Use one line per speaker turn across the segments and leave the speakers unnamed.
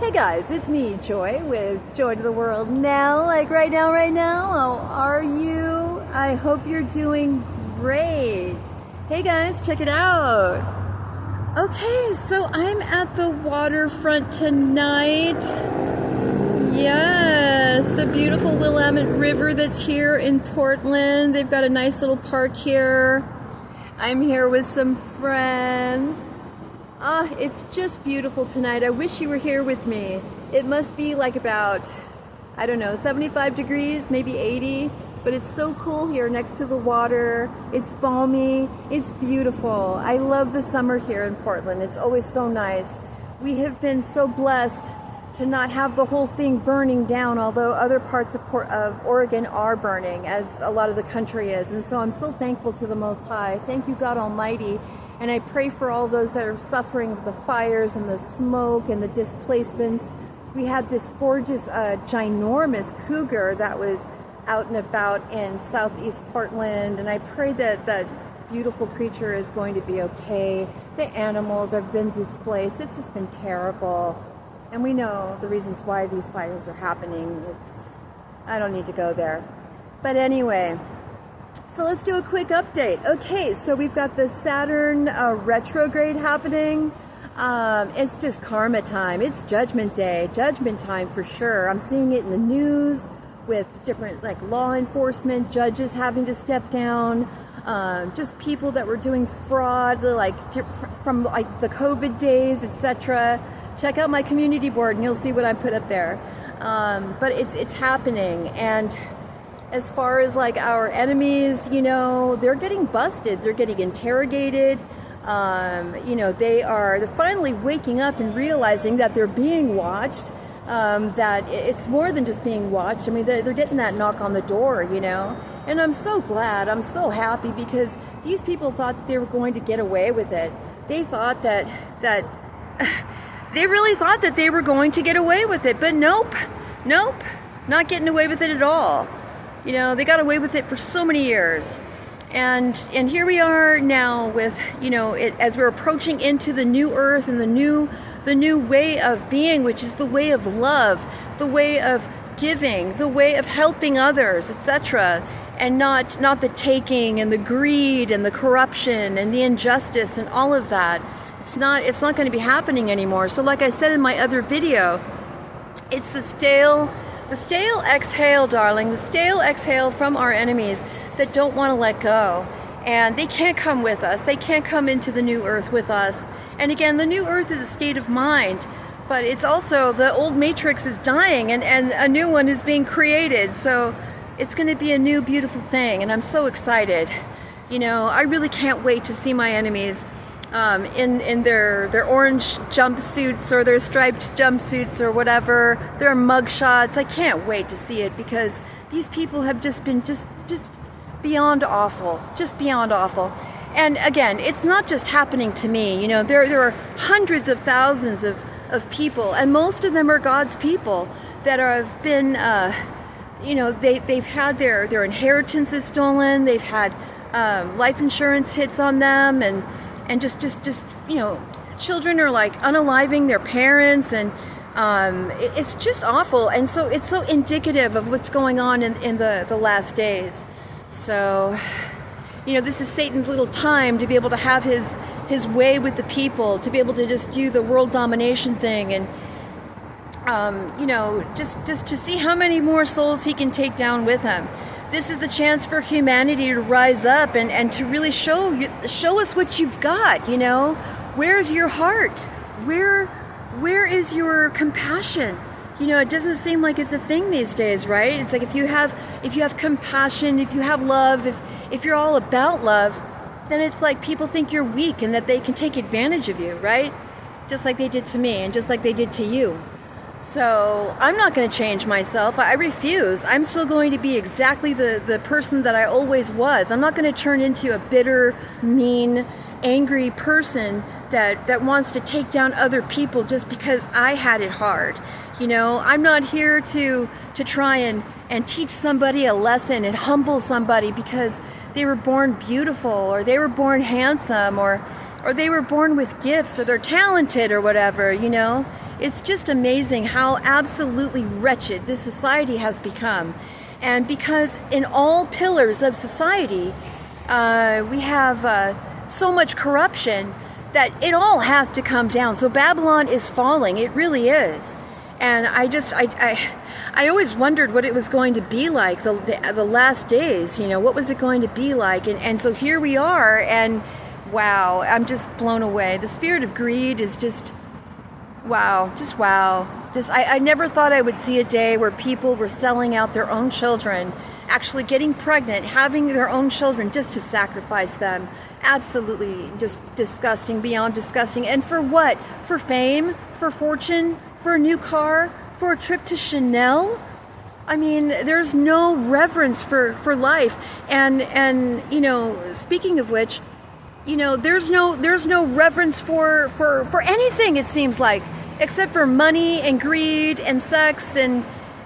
Hey guys, it's me, Joy, with Joy to the World Now. Like right now, how are you? I hope you're doing great. Hey guys, check it out. Okay, so I'm at the waterfront tonight. Yes, the beautiful Willamette River that's here in Portland. They've got a nice little park here. I'm here with some friends. It's just beautiful tonight. I wish you were here with me. It must be like about, I don't know, 75 degrees, maybe 80, but it's so cool here next to the water. It's balmy, it's beautiful. I love the summer here in Portland. It's always so nice. We have been so blessed to not have the whole thing burning down, although other parts of Oregon are burning, as a lot of the country is. And so I'm so thankful to the Most High. Thank you, God Almighty. And I pray for all those that are suffering the fires and the smoke and the displacements. We had this gorgeous, ginormous cougar that was out and about in southeast Portland. And I pray that that beautiful creature is going to be okay. The animals have been displaced. It's just been terrible. And we know the reasons why these fires are happening. I don't need to go there. But anyway, so let's do a quick update. Okay, so we've got the Saturn retrograde happening. It's just karma time. It's judgment day, judgment time for sure. I'm seeing it in the news with different like law enforcement, judges having to step down, just people that were doing fraud, like from like the COVID days, etc. Check out my community board and you'll see what I put up there. But it's happening. And as far as like our enemies, you know, they're getting busted, they're getting interrogated. You know, they're finally waking up and realizing that they're being watched, that it's more than just being watched. I mean, they're getting that knock on the door, you know. And I'm so glad, I'm so happy, because these people thought that they were going to get away with it. They thought that they really thought that they were going to get away with it, but nope, not getting away with it at all. You know, they got away with it for so many years. And here we are now with, you know, as we're approaching into the new earth and the new way of being, which is the way of love, the way of giving, the way of helping others, etc. And not the taking and the greed and the corruption and the injustice and all of that. It's not going to be happening anymore. So like I said in my other video, it's the stale exhale, darling, the stale exhale from our enemies that don't want to let go. And they can't come with us. They can't come into the new earth with us. And again, the new earth is a state of mind, but it's also the old matrix is dying and a new one is being created. So it's going to be a new beautiful thing. And I'm so excited. You know, I really can't wait to see my enemies in their orange jumpsuits or their striped jumpsuits or whatever, their mug shots. I can't wait to see it, because these people have just been just beyond awful, just beyond awful. And again, it's not just happening to me. You know, there are hundreds of thousands of people, and most of them are God's people that have been, you know, they've had their inheritances stolen. They've had life insurance hits on them, and just you know, children are like unaliving their parents, and it's just awful. And so it's so indicative of what's going on in the last days. So, you know, this is Satan's little time to be able to have his way with the people, to be able to just do the world domination thing, and you know, just to see how many more souls he can take down with him. This is the chance for humanity to rise up and to really show us what you've got, you know. Where's your heart? Where is your compassion? You know, it doesn't seem like it's a thing these days, right? It's like if you have compassion, if you have love, if you're all about love, then it's like people think you're weak and that they can take advantage of you, right? Just like they did to me and just like they did to you. So I'm not going to change myself. I refuse. I'm still going to be exactly the person that I always was. I'm not going to turn into a bitter, mean, angry person that wants to take down other people just because I had it hard. You know, I'm not here to try and teach somebody a lesson and humble somebody because they were born beautiful, or they were born handsome, or they were born with gifts, or they're talented or whatever, you know. It's just amazing how absolutely wretched this society has become. And because in all pillars of society, we have so much corruption that it all has to come down. So Babylon is falling. It really is. And I always wondered what it was going to be like the last days. You know, what was it going to be like? And so here we are, and wow, I'm just blown away. The spirit of greed is just wow, just wow. I never thought I would see a day where people were selling out their own children, actually getting pregnant, having their own children just to sacrifice them. Absolutely just disgusting, beyond disgusting. And for what? For fame? For fortune? For a new car? For a trip to Chanel? I mean, there's no reverence for life. And you know, speaking of which, you know, there's no reverence for anything, it seems like, except for money and greed and sex and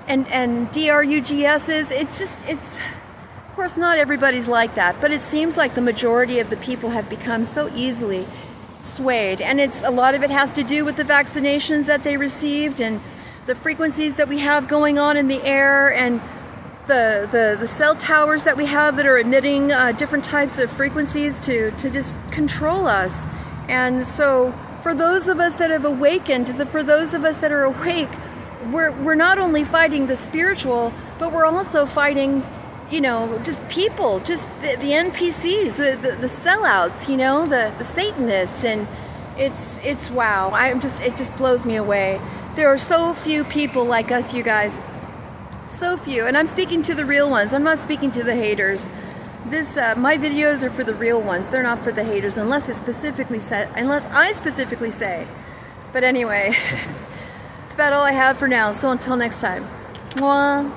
DRUGSs. It's of course not everybody's like that, but it seems like the majority of the people have become so easily swayed, and a lot of it has to do with the vaccinations that they received and the frequencies that we have going on in the air, and the cell towers that we have that are emitting different types of frequencies to just control us. And so for those of us that have awakened, for those of us that are awake, we're not only fighting the spiritual, but we're also fighting, you know, just people, just the NPCs, the sellouts, you know, the Satanists. And it's wow. It just blows me away. There are so few people like us, you guys. So few. And I'm speaking to the real ones. I'm not speaking to the haters. My videos are for the real ones. They're not for the haters, unless I specifically say. But anyway, that's about all I have for now. So until next time. Mwah.